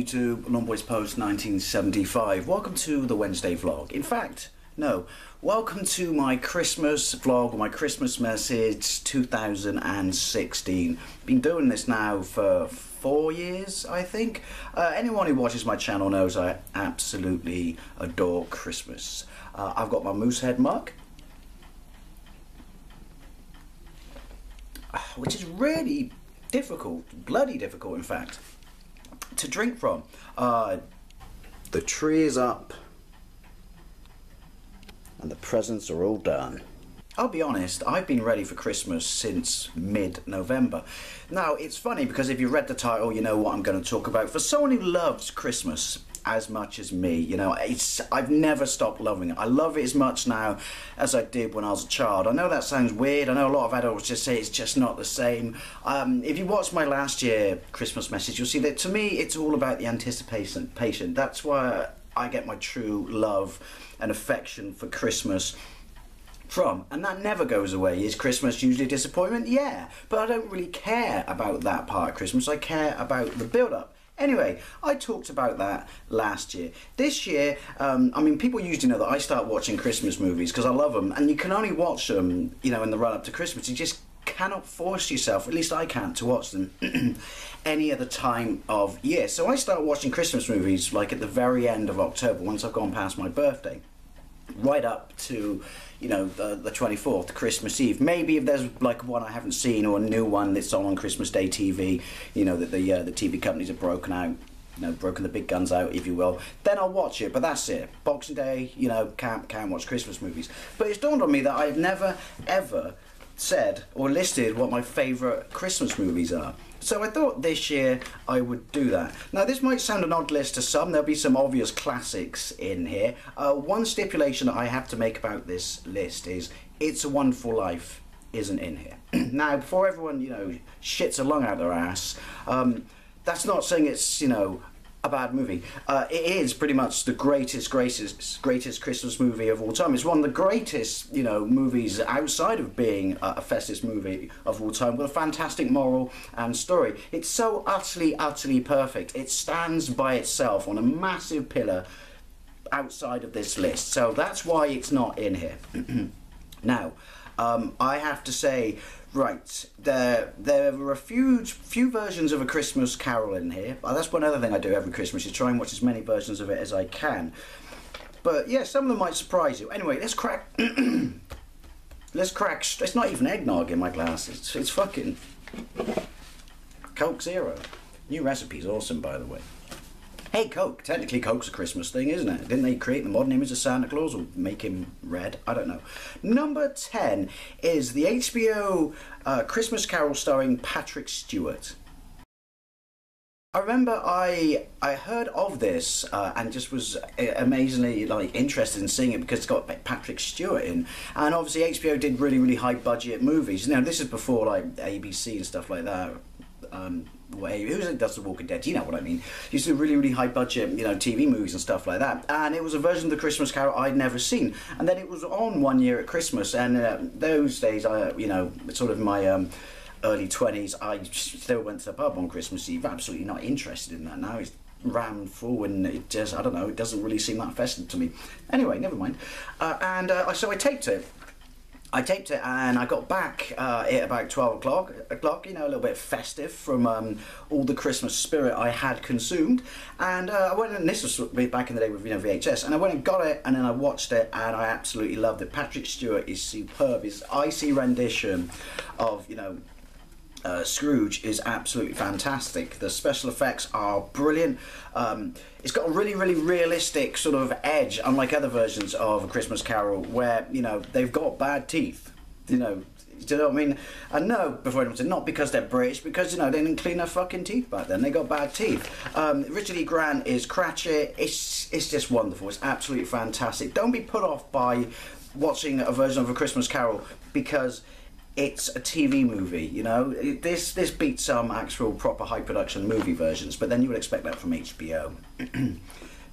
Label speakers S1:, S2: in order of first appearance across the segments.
S1: YouTube, Lawnboys Post 1975. Welcome to the Wednesday vlog. In fact, no, welcome to my Christmas vlog, my Christmas message 2016. Been doing this now for 4 years, I think. Anyone who watches my channel knows I absolutely adore Christmas. I've got my moose head mug, which is really difficult, bloody difficult in fact, to drink from. The tree is up and the presents are all done. I'll be honest, I've been ready for Christmas since mid-November. Now, it's funny because if you read the title, you know what I'm going to talk about. For someone who loves Christmas as much as me, you know, I've never stopped loving it. I love it as much now as I did when I was a child. I know that sounds weird. I know a lot of adults just say it's just not the same. If you watched my last year Christmas message, you'll see that to me it's all about the anticipation. That's why I get my true love and affection for Christmas from, and that never goes away. Is Christmas usually a disappointment? Yeah, but I don't really care about that part of Christmas. I care about the build-up. Anyway, I talked about that last year. This year, I mean, people usually know that I start watching Christmas movies because I love them, and you can only watch them, you know, in the run-up to Christmas. You just cannot force yourself, at least I can't, to watch them any other time of year. So I start watching Christmas movies like at the very end of October, once I've gone past my birthday, right up to, you know, the 24th, Christmas Eve. Maybe if there's like one I haven't seen or a new one that's on Christmas Day TV, you know, that the TV companies have broken out, you know, broken the big guns out, if you will, then I'll watch it. But that's it. Boxing Day, you know, can't watch Christmas movies. But it's dawned on me that I've never ever said or listed what my favourite Christmas movies are. So I thought this year I would do that. Now this might sound an odd list to some, there'll be some obvious classics in here. One stipulation that I have to make about this list is It's a Wonderful Life isn't in here. Now before everyone, you know, shits a lung out their ass, that's not saying it's, you know, a bad movie. It is pretty much the greatest Christmas movie of all time. It's one of the greatest, you know, movies outside of being a festive movie of all time, with a fantastic moral and story. It's so utterly perfect. It stands by itself on a massive pillar outside of this list. So that's why it's not in here. Now, I have to say, right, there are a few versions of A Christmas Carol in here. That's one other thing I do every Christmas, is try and watch as many versions of it as I can. But yeah, some of them might surprise you. Anyway, let's crack. Let's crack. It's not even eggnog in my glass. It's fucking Coke Zero. New recipe's awesome, by the way. Hey, Coke. Technically, Coke's a Christmas thing, isn't it? Didn't they create the modern image of Santa Claus, or make him red? I don't know. Number 10 is the HBO Christmas Carol starring Patrick Stewart. I remember I heard of this and just was amazingly like interested in seeing it because it's got Patrick Stewart in, and obviously HBO did really high budget movies. You know, this is before like ABC and stuff like that. Who does The Walking Dead? You know what I mean. Used to do really high budget, you know, TV movies and stuff like that. And it was a version of The Christmas Carol I'd never seen. And then it was on one year at Christmas. And those days, you know, sort of my early 20s, I still went to the pub on Christmas Eve. Absolutely not interested in that now. It's rammed full, and it just, I don't know, it doesn't really seem that festive to me. Anyway, never mind. So I taped it. And I got back at about 12 o'clock, you know, a little bit festive from all the Christmas spirit I had consumed. And I went, and this was back in the day with, you know, VHS, and I went and got it, and then I watched it, and I absolutely loved it. Patrick Stewart is superb. His icy rendition of, you know, Scrooge is absolutely fantastic. The special effects are brilliant. It's got a really realistic sort of edge, unlike other versions of A Christmas Carol, where, you know, they've got bad teeth. You know, do you know what I mean? And no, before anyone said, not because they're British, because, you know, they didn't clean their fucking teeth back then. They got bad teeth. Richard E. Grant is Cratchit. It's just wonderful. It's absolutely fantastic. Don't be put off by watching a version of A Christmas Carol because it's a TV movie, you know. This beats some actual proper high production movie versions, but then you would expect that from HBO.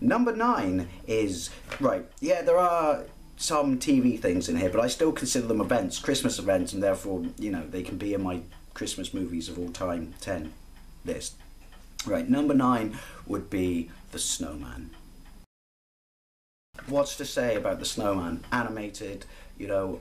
S1: Number 9 is, right, yeah, there are some TV things in here, but I still consider them events, Christmas events, and therefore, you know, they can be in my Christmas movies of all time 10 list. Right, number 9 would be the Snowman. What's to say about the Snowman? Animated, you know,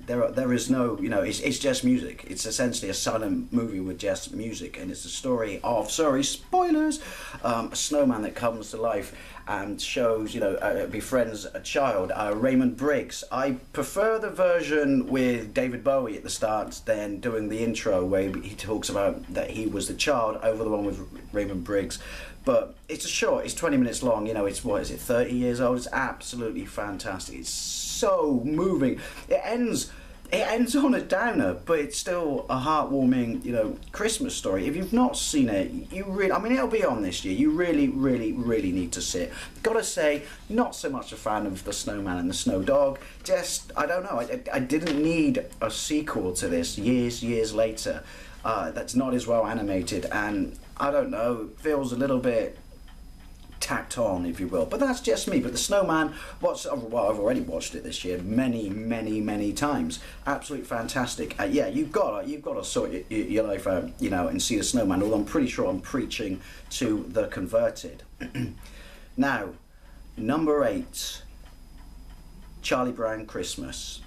S1: there is no, you know, it's just music. It's essentially a silent movie with just music, and it's a story of, sorry, spoilers, a snowman that comes to life and shows, you know, befriends a child, Raymond Briggs. I prefer the version with David Bowie at the start than doing the intro where he talks about that he was the child over the one with Raymond Briggs. But it's a short, it's 20 minutes long, you know, it's, what is it, 30 years old? It's absolutely fantastic. It's so moving. It ends on a downer, but it's still a heartwarming, you know, Christmas story. If you've not seen it, you really, I mean, it'll be on this year. You really, really, really need to see it. Gotta say, not so much a fan of the Snowman and the Snow Dog. Just, I don't know, I didn't need a sequel to this years later. That's not as well animated, and I don't know, feels a little bit tacked on, if you will. But that's just me. But the Snowman, well, I've already watched it this year many times. Absolutely fantastic. Yeah, you've got to sort your life out, you know, and see the Snowman. Although I'm pretty sure I'm preaching to the converted. Now, number 8, Charlie Brown Christmas.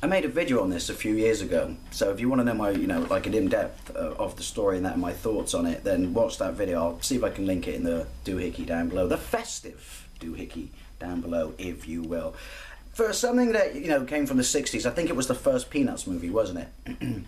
S1: I made a video on this a few years ago, so if you want to know my, you know, like an in-depth of the story and that and my thoughts on it, then watch that video. I'll see if I can link it in the doohickey down below, the festive doohickey down below, if you will. For something that, you know, came from the 60s, I think it was the first Peanuts movie, wasn't it?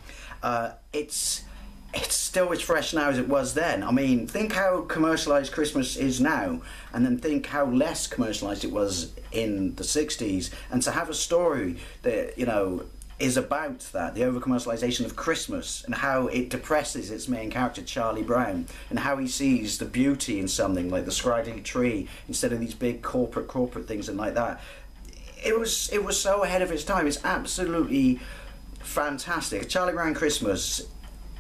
S1: It's still as fresh now as it was then. I mean, think how commercialised Christmas is now, and then think how less commercialised it was in the 60s, and to have a story that, you know, is about that, the over-commercialisation of Christmas, and how it depresses its main character, Charlie Brown, and how he sees the beauty in something like the scraggly tree instead of these big corporate things and like that. It was so ahead of its time. It's absolutely fantastic. Charlie Brown Christmas.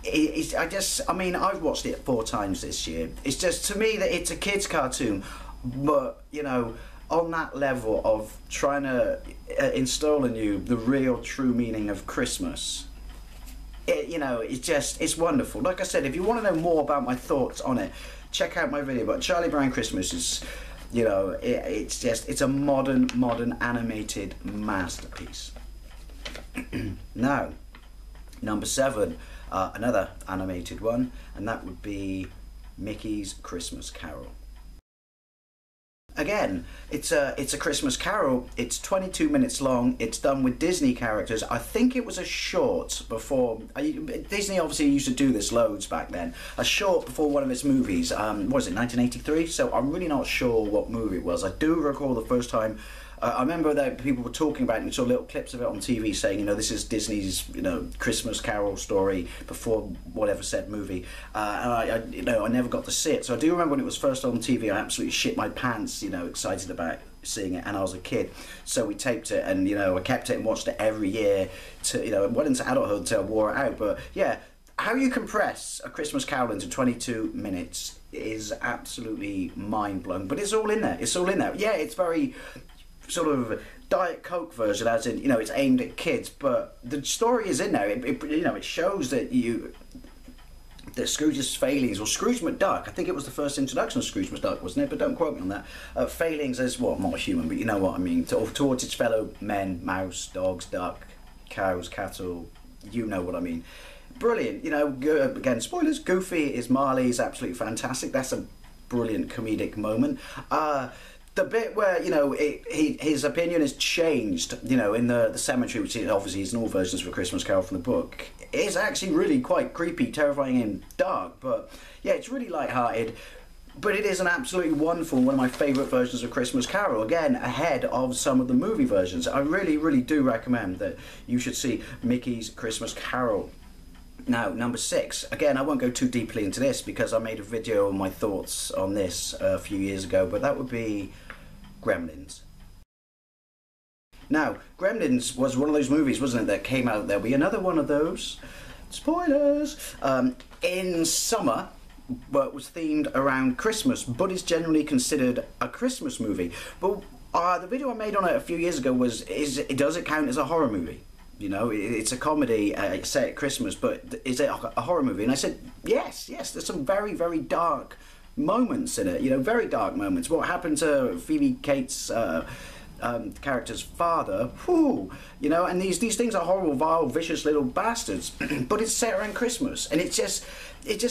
S1: I mean, I've watched it 4 times this year. It's just, to me, that it's a kid's cartoon, but, you know, on that level of trying to install in you the real, true meaning of Christmas. You know, it's wonderful. Like I said, if you want to know more about my thoughts on it, check out my video. But Charlie Brown Christmas is, you know, it's a modern animated masterpiece. Now, number 7. Another animated one, and that would be Mickey's Christmas Carol. Again, it's a Christmas Carol. It's 22 minutes long. It's done with Disney characters. I think it was a short before. Disney obviously used to do this loads back then. A short before one of its movies. What was it, 1983? So I'm really not sure what movie it was. I do recall the first time. I remember that people were talking about it, and you saw little clips of it on TV saying, you know, this is Disney's, you know, Christmas Carol story before whatever said movie. And I never got to see it. So I do remember when it was first on TV, I absolutely shit my pants, you know, excited about seeing it, and I was a kid. So we taped it, and, you know, I kept it and watched it every year to, you know, well into adulthood until I wore it out. But yeah, how you compress a Christmas Carol into 22 minutes is absolutely mind-blowing. But it's all in there. It's all in there. Yeah, it's very sort of Diet Coke version, as in, you know, it's aimed at kids, but the story is in there. You know, it shows that Scrooge's failings, or Scrooge McDuck, I think it was the first introduction of Scrooge McDuck, wasn't it? But don't quote me on that. Failings as, well, not a human, but you know what I mean, towards its fellow men, mouse, dogs, duck, cows, cattle, you know what I mean. Brilliant, you know, again, spoilers, Goofy is Marley, is absolutely fantastic. That's a brilliant comedic moment. The bit where, you know, his opinion is changed, you know, in the cemetery, which obviously is in all versions of A Christmas Carol from the book, is actually really quite creepy, terrifying and dark. But yeah, it's really light-hearted, but it is an absolutely wonderful, one of my favourite versions of Christmas Carol. Again, ahead of some of the movie versions. I really do recommend that you should see Mickey's Christmas Carol. Now, number 6. Again, I won't go too deeply into this because I made a video on my thoughts on this a few years ago, but that would be Gremlins. Now, Gremlins was one of those movies, wasn't it, that came out, there'll be another one of those, spoilers, in summer, but was themed around Christmas, but is generally considered a Christmas movie. But the video I made on it a few years ago was, does it count as a horror movie? You know, it's a comedy set at Christmas, but is it a horror movie? And I said, yes, yes. There's some very, very dark moments in it. You know, very dark moments. What happened to Phoebe Cates' character's father? Whew, you know, and these things are horrible, vile, vicious little bastards. But it's set around Christmas, and it just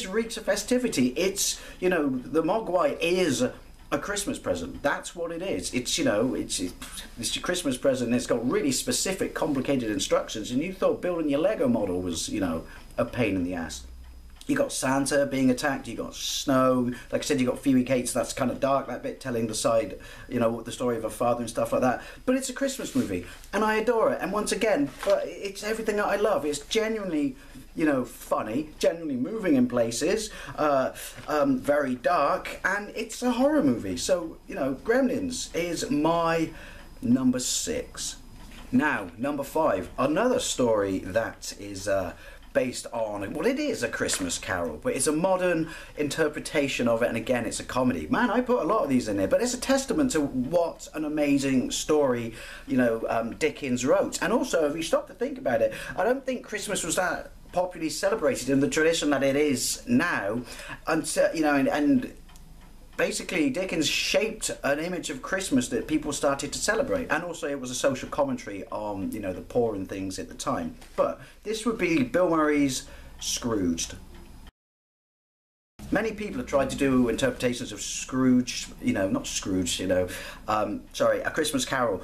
S1: reeks of festivity. It's, you know, the Mogwai is a Christmas present. That's what it is. It's, you know, it's your Christmas present. It's got really specific, complicated instructions, and you thought building your Lego model was, you know, a pain in the ass. You got Santa being attacked, you got snow, like I said, you got Phoebe Cates, that's kind of dark, that bit, telling the side, you know, the story of her father and stuff like that. But it's a Christmas movie, and I adore it. And once again, it's everything that I love. It's genuinely, you know, funny, genuinely moving in places, very dark, and it's a horror movie. So, you know, Gremlins is my number 6. Now, number 5, another story that is based on, well, it is a Christmas Carol, but it's a modern interpretation of it, and again, it's a comedy. Man, I put a lot of these in there, but it's a testament to what an amazing story, you know, Dickens wrote. And also, if you stop to think about it, I don't think Christmas was that popularly celebrated in the tradition that it is now, and you know, and basically Dickens shaped an image of Christmas that people started to celebrate, and also it was a social commentary on, you know, the poor and things at the time. But this would be Bill Murray's Scrooged. Many people have tried to do interpretations of Scrooge, you know, not Scrooge, you know, sorry, A Christmas Carol,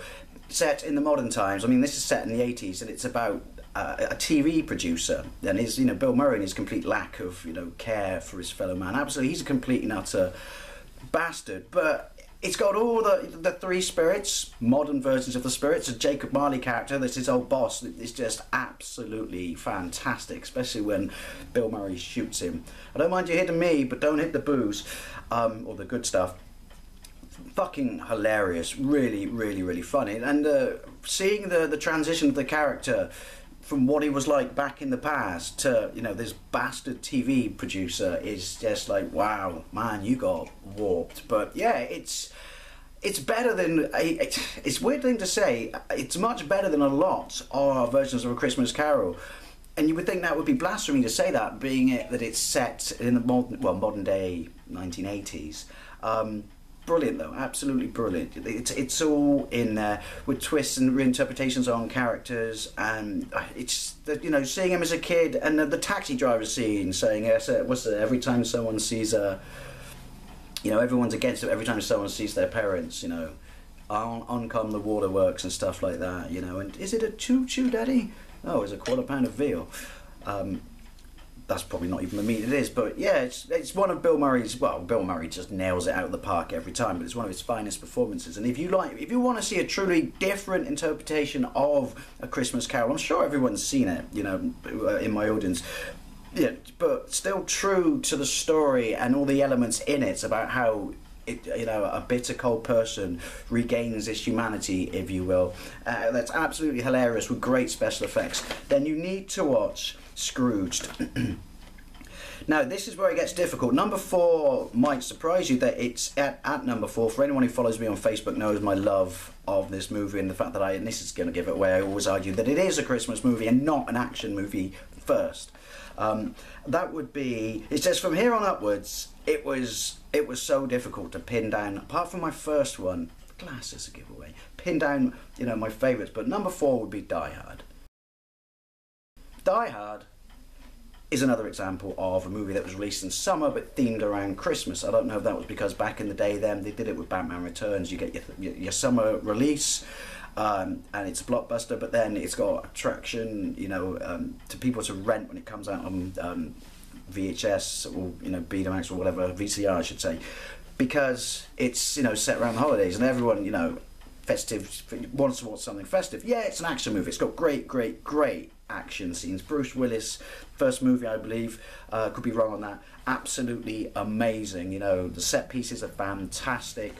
S1: set in the modern times. I mean, this is set in the 80s, and it's about a TV producer, and his, you know, Bill Murray and his complete lack of, you know, care for his fellow man. Absolutely, he's a complete and utter bastard. But it's got all the three spirits, modern versions of the spirits. A Jacob Marley character, that's his old boss, is just absolutely fantastic, especially when Bill Murray shoots him. I don't mind you hitting me, but don't hit the booze, or the good stuff. Fucking hilarious, really, really, really funny. And seeing the transition of the character from what he was like back in the past to, you know, this bastard TV producer is just like, wow, man, you got warped. But yeah, it's better than, it's a weird thing to say, it's much better than a lot of versions of A Christmas Carol. And you would think that would be blasphemy to say that, being it that it's set in the modern day 1980s. Brilliant though, absolutely brilliant. It's all in there with twists and reinterpretations on characters, and it's, you know, seeing him as a kid, and the taxi driver scene saying, every time someone sees you know, everyone's against it every time someone sees their parents, you know, on come the waterworks and stuff like that, you know. And is it a choo-choo, Daddy? No, it's a quarter pound of veal. That's probably not even the meat it is, but yeah, it's one of Bill Murray's, well, Bill Murray just nails it out of the park every time, but it's one of his finest performances. And if you want to see a truly different interpretation of A Christmas Carol, I'm sure everyone's seen it, you know, in my audience, yeah, but still true to the story and all the elements in it about how you know, a bitter cold person regains his humanity, if you will. That's absolutely hilarious with great special effects. Then you need to watch Scrooged. Now, this is where it gets difficult. Number 4 might surprise you that it's at number 4. For anyone who follows me on Facebook knows my love of this movie and the fact that and this is going to give it away, I always argue that it is a Christmas movie and not an action movie first. That would be, it says from here on upwards, it was so difficult to pin down, apart from my first one, Glass is a giveaway, pin down, you know, my favourites, but number 4 would be Die Hard. Die Hard is another example of a movie that was released in summer but themed around Christmas. I don't know if that was because back in the day then they did it with Batman Returns. You get your summer release, and it's a blockbuster, but then it's got attraction, you know, to people to rent when it comes out on VHS or, you know, Betamax or whatever, VCR I should say, because it's, you know, set around the holidays and everyone, you know, festive, wants to watch something festive. Yeah, it's an action movie. It's got great action scenes. Bruce Willis, first movie I believe, could be wrong on that, absolutely amazing, you know, the set pieces are fantastic.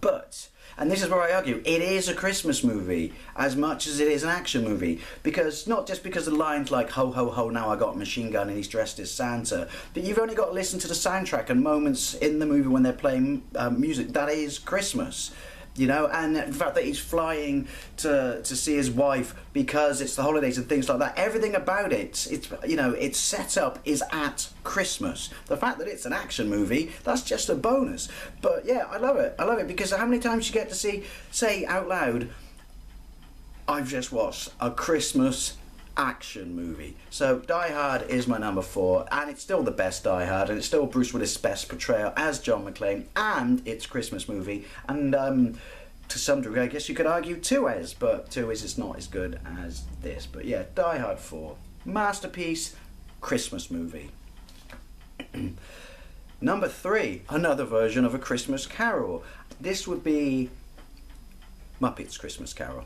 S1: But, and this is where I argue, it is a Christmas movie as much as it is an action movie, because not just because the lines like ho ho ho now I got a machine gun and he's dressed as Santa, but you've only got to listen to the soundtrack and moments in the movie when they're playing music that is Christmas. You know, and the fact that he's flying to see his wife because it's the holidays and things like that. Everything about it, it's, you know, its setup is at Christmas. The fact that it's an action movie, that's just a bonus. But yeah, I love it. I love it because how many times you get to say out loud, I've just watched a Christmas action movie. So Die Hard is my number 4, and it's still the best Die Hard, and it's still Bruce Willis' best portrayal as John McClane, and it's a Christmas movie, and to some degree I guess you could argue 2 is, but 2 is not as good as this. But yeah, Die Hard 4, masterpiece, Christmas movie. Number 3, another version of A Christmas Carol. This would be Muppets Christmas Carol.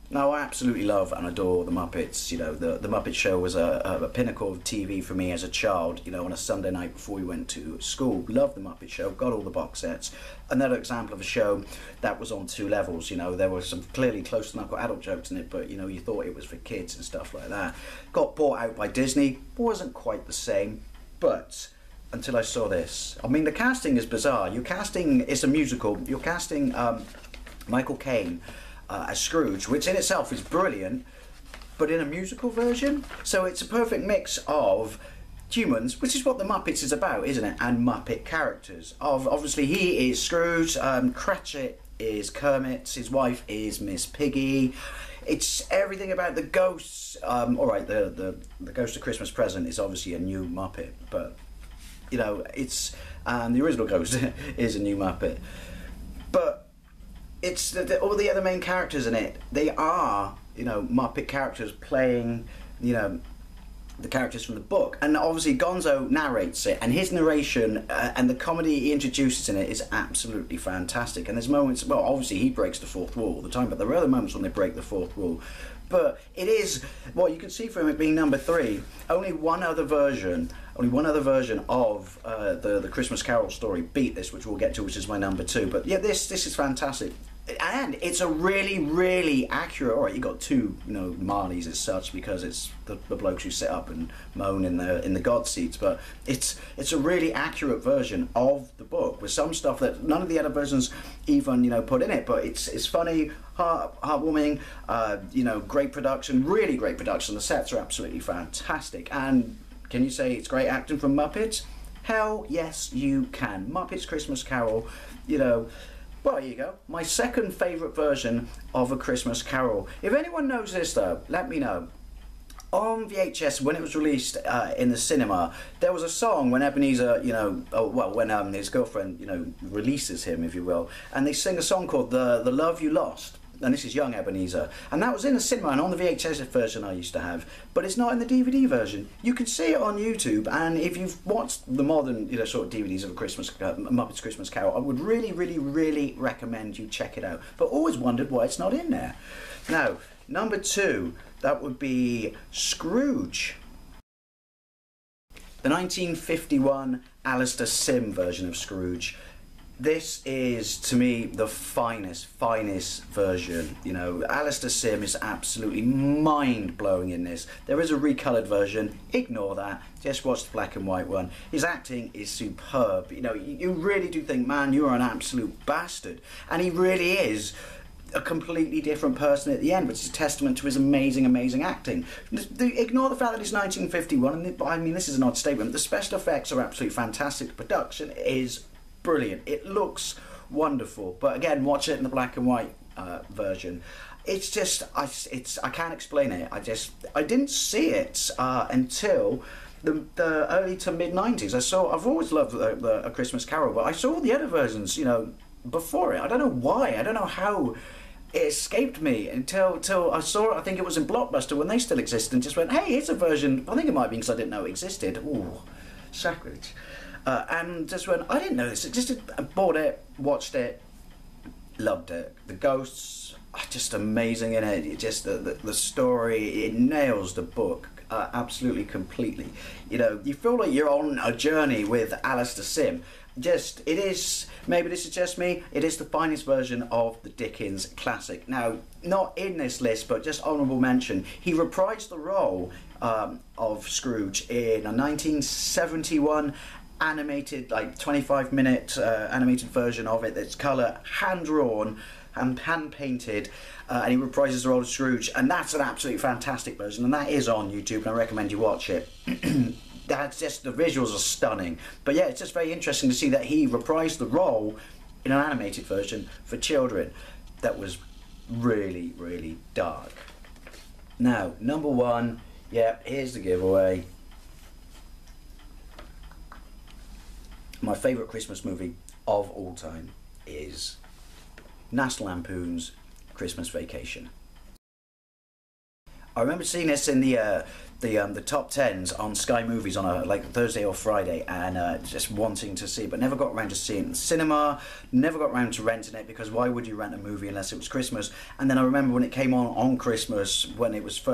S1: Now, I absolutely love and adore the Muppets. You know, the Muppet Show was a pinnacle of TV for me as a child, you know, on a Sunday night before we went to school. Loved the Muppet Show, got all the box sets. Another example of a show that was on 2 levels, you know, there were some clearly close to knuckle adult jokes in it, but, you know, you thought it was for kids and stuff like that. Got bought out by Disney, wasn't quite the same, but until I saw this. I mean, the casting is bizarre. It's a musical, you're casting Michael Caine as Scrooge, which in itself is brilliant, but in a musical version. So it's a perfect mix of humans, which is what the Muppets is about, isn't it? And Muppet characters. Obviously, he is Scrooge, Cratchit is Kermit, his wife is Miss Piggy. It's everything about the ghosts. Alright, the Ghost of Christmas Present is obviously a new Muppet, but, you know, it's the original Ghost is a new Muppet. But it's all the other main characters in it. They are, you know, Muppet characters playing, you know, the characters from the book. And obviously Gonzo narrates it, and his narration and the comedy he introduces in it is absolutely fantastic. And there's moments, well, obviously he breaks the 4th wall all the time, but there are other moments when they break the 4th wall. But it is, well, you can see from it being number 3, only one other version of the Christmas Carol story beat this, which we'll get to, which is my number 2. But yeah, this is fantastic. And it's a really, really accurate. All right, you got 2, you know, Marleys as such, because it's the blokes who sit up and moan in the god seats. But it's a really accurate version of the book with some stuff that none of the other versions even, you know, put in it. But it's funny, heartwarming. You know, great production, really great production. The sets are absolutely fantastic. And can you say it's great acting from Muppets? Hell yes, you can. Muppets Christmas Carol, you know. Well, there you go. My second favourite version of A Christmas Carol. If anyone knows this, though, let me know. On VHS, when it was released in the cinema, there was a song when Ebenezer, you know, when his girlfriend, you know, releases him, if you will, and they sing a song called The Love You Lost. And this is young Ebenezer. And that was in the cinema and on the VHS version I used to have. But it's not in the DVD version. You can see it on YouTube, and if you've watched the modern, you know, sort of DVDs of Muppets Christmas Carol, I would really, really, really recommend you check it out. But always wondered why it's not in there. Now, number 2, that would be Scrooge. The 1951 Alistair Sim version of Scrooge. This is, to me, the finest version. You know, Alistair Sim is absolutely mind-blowing in this. There is a recoloured version, ignore that, just watch the black and white one. His acting is superb. You know, you really do think, man, you're an absolute bastard. And he really is a completely different person at the end, which is a testament to his amazing, amazing acting. Ignore the fact that it's 1951, and I mean, this is an odd statement. The special effects are absolutely fantastic. The production is brilliant. It looks wonderful, but again, watch it in the black and white version. It's just, I can't explain it. I didn't see it until the early to mid 90s. I've always loved A Christmas Carol, but I saw all the other versions, you know, before it. I don't know why. I don't know how it escaped me until I saw it. I think it was in Blockbuster when they still existed, and just went, hey, here's a version. I think it might be because I didn't know it existed. Ooh, sacrilege. And just went, I didn't know this existed. I bought it, watched it, loved it. The ghosts are just amazing in it. It just the story, it nails the book absolutely completely. You know, you feel like you're on a journey with Alistair Sim. It is, maybe this is just me, it is the finest version of the Dickens classic. Now, not in this list, but just honourable mention, he reprised the role of Scrooge in a 1971 animated, like 25-minute animated version of it that's colour, hand-drawn and hand-painted, and he reprises the role of Scrooge, and that's an absolutely fantastic version, and that is on YouTube, and I recommend you watch it. That's just, the visuals are stunning. But yeah, it's just very interesting to see that he reprised the role in an animated version for children. That was really, really dark. Now, number one, yeah, here's the giveaway. My favourite Christmas movie of all time is National Lampoon's Christmas Vacation. I remember seeing this in the top 10s on Sky Movies on a like Thursday or Friday, and just wanting to see it, but never got around to seeing it in the cinema. Never got around to renting it, because why would you rent a movie unless it was Christmas? And then I remember when it came on Christmas, when it was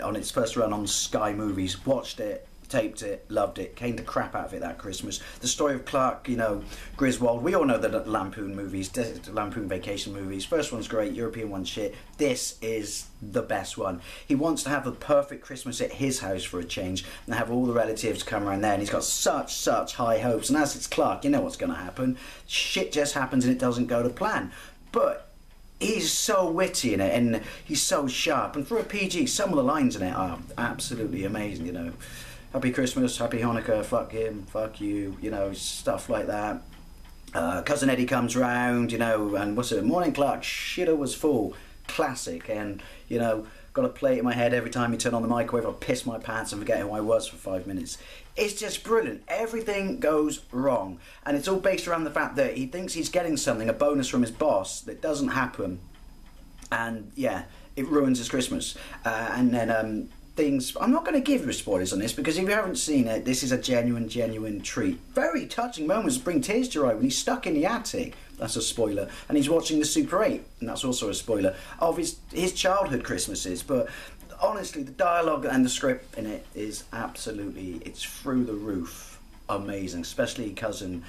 S1: on its first run on Sky Movies, watched it, taped it, loved it, came the crap out of it that Christmas. The story of Clark, you know, Griswold, we all know the Lampoon movies, the Lampoon Vacation movies. First one's great, European one's shit. This is the best one. He wants to have the perfect Christmas at his house for a change, and have all the relatives come around there, and he's got such high hopes, and as it's Clark, you know what's going to happen. Shit just happens and it doesn't go to plan. But he's so witty in it, and he's so sharp, and for a PG, some of the lines in it are absolutely amazing, you know. Happy Christmas, Happy Hanukkah, fuck him, fuck you, you know, stuff like that. Cousin Eddie comes round, you know, and what's it, Morning Clark, shitter was full, classic, and, you know, got a plate in my head every time you turn on the microwave, I'll piss my pants and forget who I was for 5 minutes. It's just brilliant. Everything goes wrong, and it's all based around the fact that he thinks he's getting something, a bonus from his boss, that doesn't happen, and yeah, it ruins his Christmas. And then I'm not going to give you spoilers on this, because if you haven't seen it, this is a genuine treat. Very touching moments bring tears to your eye when he's stuck in the attic. That's a spoiler. And he's watching the Super 8, and that's also a spoiler of his childhood Christmases. But honestly, the dialogue and the script in it is absolutely, it's through the roof amazing, especially cousin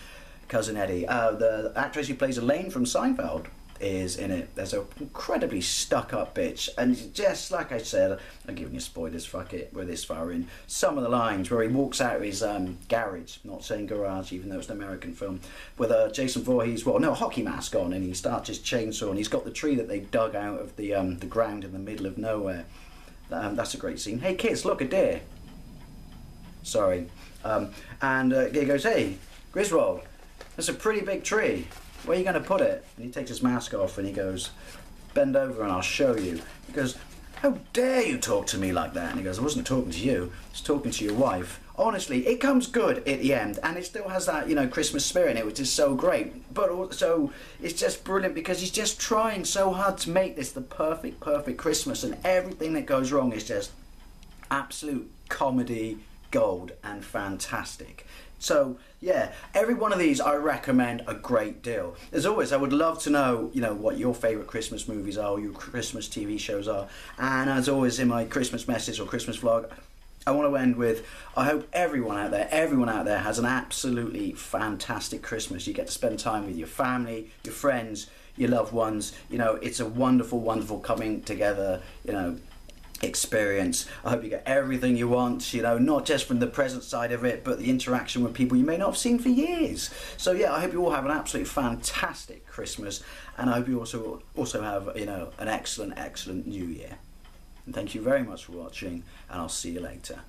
S1: Eddie. The actress who plays Elaine from Seinfeld is in it. There's an incredibly stuck-up bitch, and just like I said, I'm giving you spoilers, fuck it, we're this far in. Some of the lines where he walks out of his garage, not saying garage even though it's an American film, with Jason Voorhees, well, no, hockey mask on, and he starts his chainsaw, and he's got the tree that they dug out of the ground in the middle of nowhere. That's a great scene. Hey kids, look, a deer. Sorry. And he goes, hey, Griswold, that's a pretty big tree. Where are you going to put it? And he takes his mask off and he goes, bend over and I'll show you. He goes, how dare you talk to me like that? And he goes, I wasn't talking to you, I was talking to your wife. Honestly, it comes good at the end, and it still has that, you know, Christmas spirit in it, which is so great. But also, it's just brilliant because he's just trying so hard to make this the perfect Christmas, and everything that goes wrong is just absolute comedy gold and fantastic. So yeah, every one of these I recommend a great deal. As always, I would love to know, you know, what your favourite Christmas movies are, or your Christmas TV shows are. And as always, in my Christmas message or Christmas vlog, I want to end with, I hope everyone out there has an absolutely fantastic Christmas. You get to spend time with your family, your friends, your loved ones. You know, it's a wonderful coming together, you know, experience. I hope you get everything you want, you know, not just from the present side of it, but the interaction with people you may not have seen for years. So yeah, I hope you all have an absolutely fantastic Christmas, and I hope you also have, you know, an excellent New Year. And thank you very much for watching, and I'll see you later.